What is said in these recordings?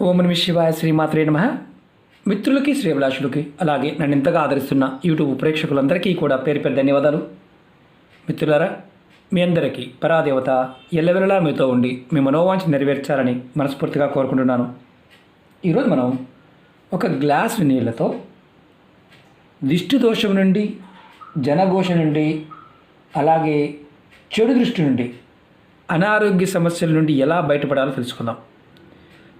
ఓం నమః శివాయ శ్రీమాత్రే నమః. మిత్రులకి శ్రేభిలాషులకి అలాగే నన్ను ఇంతగా ఆదరిస్తున్న యూట్యూబ్ ప్రేక్షకులందరికీ కూడా పేరు పేరు ధన్యవాదాలు. మిత్రులారా, మీ అందరికీ పరాదేవత ఎల్లవెల్లలా మీతో ఉండి మీ మనోవాంఛ నెరవేర్చాలని మనస్ఫూర్తిగా కోరుకుంటున్నాను. ఈరోజు మనం ఒక గ్లాసు నీళ్ళతో దిష్టి దోషం నుండి, జనఘోష నుండి, అలాగే చెడు దృష్టి నుండి, అనారోగ్య సమస్యల నుండి ఎలా బయటపడాలో తెలుసుకుందాం.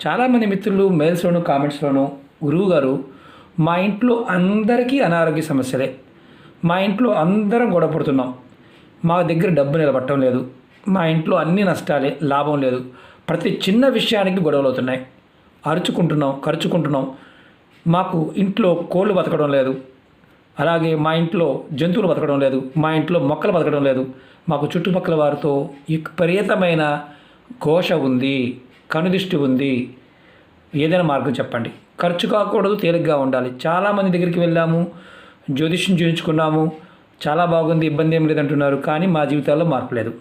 చాలామంది మిత్రులు మెయిల్స్లోను కామెంట్స్లోను, గురువుగారు మా ఇంట్లో అందరికీ అనారోగ్య సమస్యలే, మా ఇంట్లో అందరం గొడవపడుతున్నాం, మా దగ్గర డబ్బు నిలబట్టడం లేదు, మా ఇంట్లో అన్ని నష్టాలే, లాభం లేదు, ప్రతి చిన్న విషయానికి గొడవలు అవుతున్నాయి, అరుచుకుంటున్నాం, ఖర్చుకుంటున్నాం, మాకు ఇంట్లో కోళ్ళు బతకడం లేదు, అలాగే మా ఇంట్లో జంతువులు బతకడం లేదు, మా ఇంట్లో మొక్కలు బతకడం లేదు, మాకు చుట్టుపక్కల వారితో విపరీతమైన ఘోష ఉంది, కనుదిష్టి ఉంది, ఏదైనా మార్గం చెప్పండి. ఖర్చు కాకూడదు, తేలిగ్గా ఉండాలి. చాలామంది దగ్గరికి వెళ్ళాము, జ్యోతిష్యం చేయించుకున్నాము, చాలా బాగుంది, ఇబ్బంది ఏం లేదంటున్నారు, కానీ మా జీవితాల్లో మార్పు లేదు.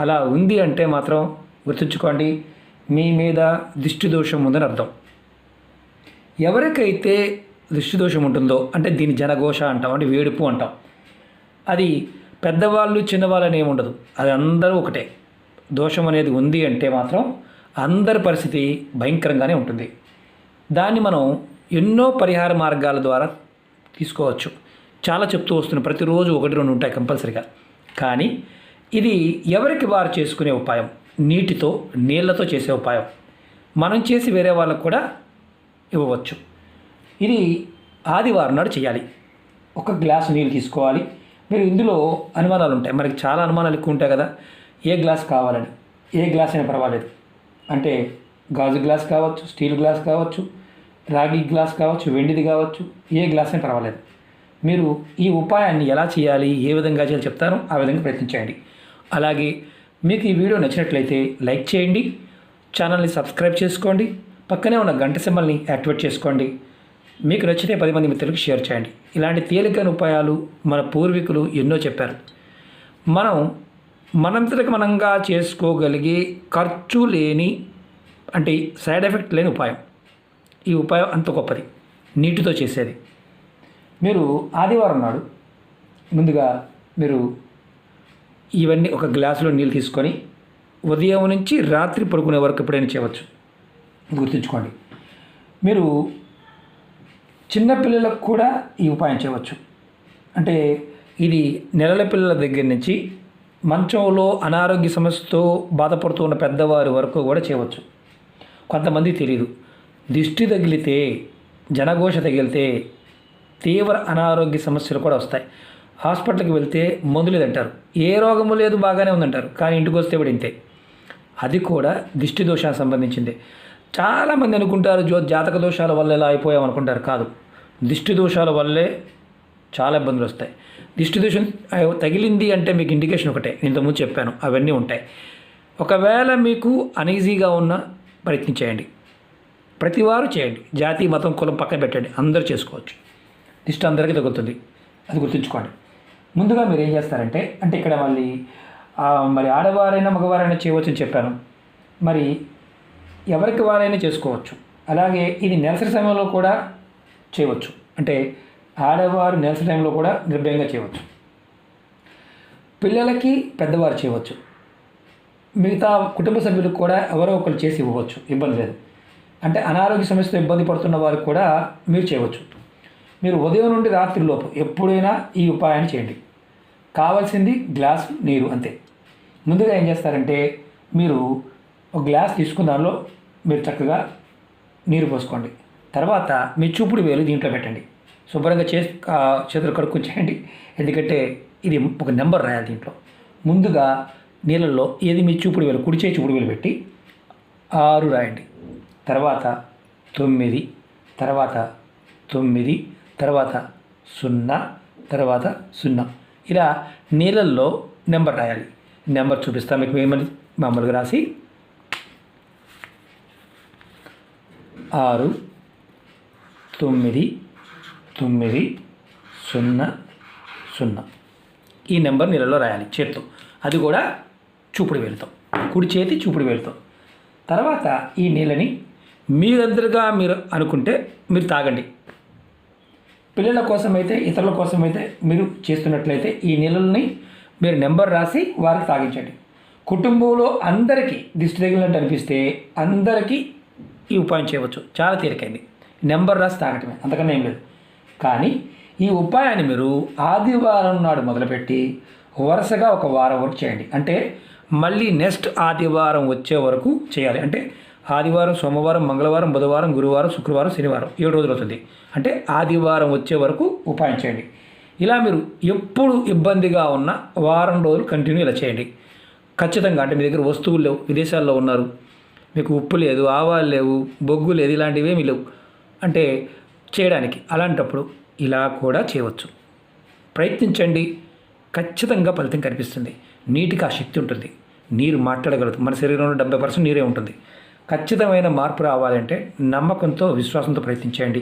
అలా ఉంది అంటే మాత్రం గుర్తుంచుకోండి, మీ మీద దిష్టి దోషం ఉందని అర్థం. ఎవరికైతే దిష్టి దోషం ఉంటుందో, అంటే దీని జనఘోష అంటాం, అంటే వేడుపు అంటాం, అది పెద్దవాళ్ళు చిన్నవాళ్ళు అని ఏముండదు, అది అందరూ ఒకటే. దోషం అనేది ఉంది అంటే మాత్రం అందరి పరిస్థితి భయంకరంగానే ఉంటుంది. దాన్ని మనం ఎన్నో పరిహార మార్గాల ద్వారా తీసుకోవచ్చు. చాలా చెప్తూ వస్తున్నాం, ప్రతిరోజు 1-2 ఉంటాయి కంపల్సరిగా. కానీ ఇది ఎవరికి వారు చేసుకునే ఉపాయం, నీటితో నీళ్లతో చేసే ఉపాయం. మనం చేసి వేరే వాళ్ళకు కూడా ఇవ్వవచ్చు. ఇది ఆదివారం నాడు చేయాలి. ఒక గ్లాసు నీళ్ళు తీసుకోవాలి. మీరు ఇందులో అనుమానాలు ఉంటాయి, మనకి చాలా అనుమానాలు ఎక్కువ ఉంటాయి కదా, ఏ గ్లాస్ కావాలని. ఏ గ్లాస్ అయినా పర్వాలేదు, అంటే గాజు గ్లాస్ కావచ్చు, స్టీల్ గ్లాస్ కావచ్చు, రాగి గ్లాస్ కావచ్చు, వెండిది కావచ్చు, ఏ గ్లాస్ అయినా పర్వాలేదు. మీరు ఈ ఉపాయాన్ని ఎలా చేయాలి, ఏ విధంగా చేయాలి చెప్తాను, ఆ విధంగా ప్రయత్నించండి. అలాగే మీకు ఈ వీడియో నచ్చినట్లయితే లైక్ చేయండి, ఛానల్ని సబ్స్క్రైబ్ చేసుకోండి, పక్కనే ఉన్న గంట సింబల్ని యాక్టివేట్ చేసుకోండి. మీకు నచ్చితే 10 మంది మిత్రులకు షేర్ చేయండి. ఇలాంటి తేలికైన ఉపాయాలు మన పూర్వీకులు ఎన్నో చెప్పారు. మనంతటికి మనంగా చేసుకోగలిగే, ఖర్చు లేని, అంటే సైడ్ ఎఫెక్ట్ లేని ఉపాయం. ఈ ఉపాయం అంత గొప్పది, నీటితో చేసేది. మీరు ఆదివారం నాడు ముందుగా మీరు ఇవన్నీ ఒక గ్లాసులో నీళ్ళు తీసుకొని ఉదయం నుంచి రాత్రి పడుకునే వరకు ఎప్పుడైనా చేయవచ్చు. గుర్తుంచుకోండి, మీరు చిన్నపిల్లలకు కూడా ఈ ఉపాయం చేయవచ్చు. అంటే ఇది నెలల పిల్లల దగ్గర నుంచి మంచంలో అనారోగ్య సమస్యతో బాధపడుతూ ఉన్న పెద్దవారి వరకు కూడా చేయవచ్చు. కొంతమంది తెలియదు, దిష్టి తగిలితే, జనఘోష తగిలితే తీవ్ర అనారోగ్య సమస్యలు కూడా వస్తాయి. హాస్పిటల్కి వెళ్తే మందులు లేదంటారు, ఏ రోగము లేదు, బాగానే ఉందంటారు, కానీ ఇంటికి వస్తే కూడా ఇంతే. అది కూడా దిష్టి దోషానికి సంబంధించింది. చాలామంది అనుకుంటారు జాతక దోషాల వల్ల ఎలా అయిపోయాం అనుకుంటారు. కాదు, దిష్టి దోషాల వల్లే చాలా ఇబ్బందులు వస్తాయి. దిష్టి దోషం తగిలింది అంటే మీకు ఇండికేషన్ ఒకటే, నేను ఇంతకుముందు చెప్పాను, అవన్నీ ఉంటాయి. ఒకవేళ మీకు అనీజీగా ఉన్న ప్రయత్నం చేయండి, ప్రతివారు చేయండి. జాతి, మతం, కులం పక్కన పెట్టండి, అందరూ చేసుకోవచ్చు. దిష్టి అందరికీ తగులుతుంది, అది గుర్తుంచుకోండి. ముందుగా మీరు ఏం చేస్తారంటే, అంటే ఇక్కడ మరి ఆడవారైనా మగవారైనా చేయవచ్చు అని చెప్పాను. మరి ఎవరికి వారైనా చేసుకోవచ్చు. అలాగే ఇది నెలసరి సమయంలో కూడా చేయవచ్చు. అంటే ఆడవారు నెలసరి టైంలో కూడా నిర్భయంగా చేయవచ్చు. పిల్లలకి పెద్దవారు చేయవచ్చు. మిగతా కుటుంబ సభ్యులకు కూడా ఎవరో ఒకరు చేసి ఇవ్వవచ్చు, ఇబ్బంది లేదు. అంటే అనారోగ్య సమస్యతో ఇబ్బంది పడుతున్న వారికి కూడా మీరు చేయవచ్చు. మీరు ఉదయం నుండి రాత్రి లోపు ఎప్పుడైనా ఈ ఉపాయాన్ని చేయండి. కావాల్సింది గ్లాస్ నీరు, అంతే. ముందుగా ఏం చేస్తారంటే, మీరు ఒక గ్లాస్ తీసుకున్న దానిలో మీరు చక్కగా నీరు పోసుకోండి. తర్వాత మీ చూపుడు వేలు దీంట్లో పెట్టండి. శుభ్రంగా చేతులు కడుక్కొని చేయండి, ఎందుకంటే ఇది ఒక నెంబర్ రాయాలి దీంట్లో. ముందుగా నీళ్ళల్లో ఏది మీ చూపుడు వేలు, కుడిచే చూపుడు వేలు పెట్టి 6 రాయండి. తర్వాత 9, తర్వాత 9, తర్వాత 0, తర్వాత 0. ఇలా నీళ్ళల్లో నెంబర్ రాయాలి. నెంబర్ చూపిస్తాను మీకు. ఏమని మామూలుగా రాసి 6, 9, 9, 0, 0. ఈ నెంబర్ నీళ్ళలో రాయాలి చేతితో, అది కూడా చూపుడు వేలుతో, కుడి చేతి చూపుడు వేలుతో. తర్వాత ఈ నీళ్ళని మీరందరుగా మీరు అనుకుంటే మీరు తాగండి. పిల్లల కోసమైతే ఇతరుల కోసమైతే మీరు చేస్తున్నట్లయితే ఈ నీళ్ళని మీరు నెంబర్ రాసి వారికి తాగించండి. కుటుంబంలో అందరికీ దిష్టి తగిలినట్టు అనిపిస్తే అందరికీ ఈ ఉపాయం చేయవచ్చు. చాలా తేలికైంది. నెంబర్ రాసి తాగటమే, అంతకన్నా ఏం లేదు. కానీ ఈ ఉపాయాన్ని మీరు ఆదివారం నాడు మొదలుపెట్టి వరుసగా ఒక వారం వరకు చేయండి. అంటే మళ్ళీ నెక్స్ట్ ఆదివారం వచ్చే వరకు చేయాలి. అంటే ఆదివారం, సోమవారం, మంగళవారం, బుధవారం, గురువారం, శుక్రవారం, శనివారం 7 రోజులు అవుతుంది. అంటే ఆదివారం వచ్చే వరకు ఉపాయం చేయండి. ఇలా మీరు ఎప్పుడు ఇబ్బందిగా ఉన్న వారం రోజులు కంటిన్యూ ఇలా చేయండి. ఖచ్చితంగా అంటే మీ దగ్గర వస్తువులు లేవు, విదేశాల్లో ఉన్నారు, మీకు ఉప్పు లేదు, ఆవాలు లేవు, బొగ్గు లేదు, ఇలాంటివి ఏమీ లేవు అంటే చేయడానికి, అలాంటప్పుడు ఇలా కూడా చేయవచ్చు. ప్రయత్నించండి. ఖచ్చితంగా ఫలితం కనిపిస్తుంది. నీటికి ఆ శక్తి ఉంటుంది. నీరు మాట్లాడగలదు. మన శరీరంలో 70% నీరే ఉంటుంది. ఖచ్చితమైన మార్పు రావాలంటే నమ్మకంతో, విశ్వాసంతో ప్రయత్నించండి.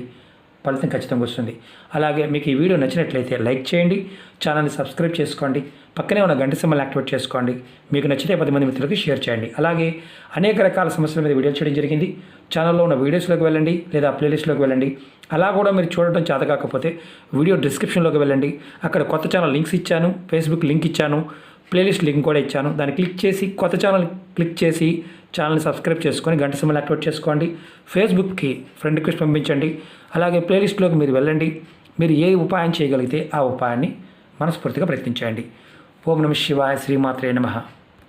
ఫలితం ఖచ్చితంగా వస్తుంది. అలాగే మీకు ఈ వీడియో నచ్చినట్లయితే లైక్ చేయండి, ఛానల్ని సబ్స్క్రైబ్ చేసుకోండి, పక్కనే ఉన్న గంట సింబల్ని యాక్టివేట్ చేసుకోండి. మీకు నచ్చితే 10 మంది మిత్రులకు షేర్ చేయండి. అలాగే అనేక రకాల సమస్యల మీద వీడియోలు చేయడం జరిగింది. ఛానల్లో ఉన్న వీడియోస్లోకి వెళ్ళండి లేదా ప్లేలిస్ట్లోకి వెళ్ళండి. అలా కూడా మీరు చూడటం చేత కాకపోతే వీడియో డిస్క్రిప్షన్లోకి వెళ్ళండి. అక్కడ కొత్త ఛానల్ లింక్స్ ఇచ్చాను, ఫేస్బుక్ లింక్ ఇచ్చాను, ప్లేలిస్ట్ లింక్ కూడా ఇచ్చాను. దాన్ని క్లిక్ చేసి కొత్త ఛానల్ క్లిక్ చేసి ఛానల్ని సబ్స్క్రైబ్ చేసుకొని గంట సింబల్ యాక్టివేట్ చేసుకోండి. ఫేస్బుక్కి ఫ్రెండ్ రిక్వెస్ట్ పంపించండి. అలాగే ప్లేలిస్ట్లోకి మీరు వెళ్ళండి. మీరు ఏ ఉపాయం చేయగలిగితే ఆ ఉపాయాన్ని మనస్ఫూర్తిగా ప్రయత్నించండి. ఓం నమః శివాయ. శ్రీమాత్రే నమః.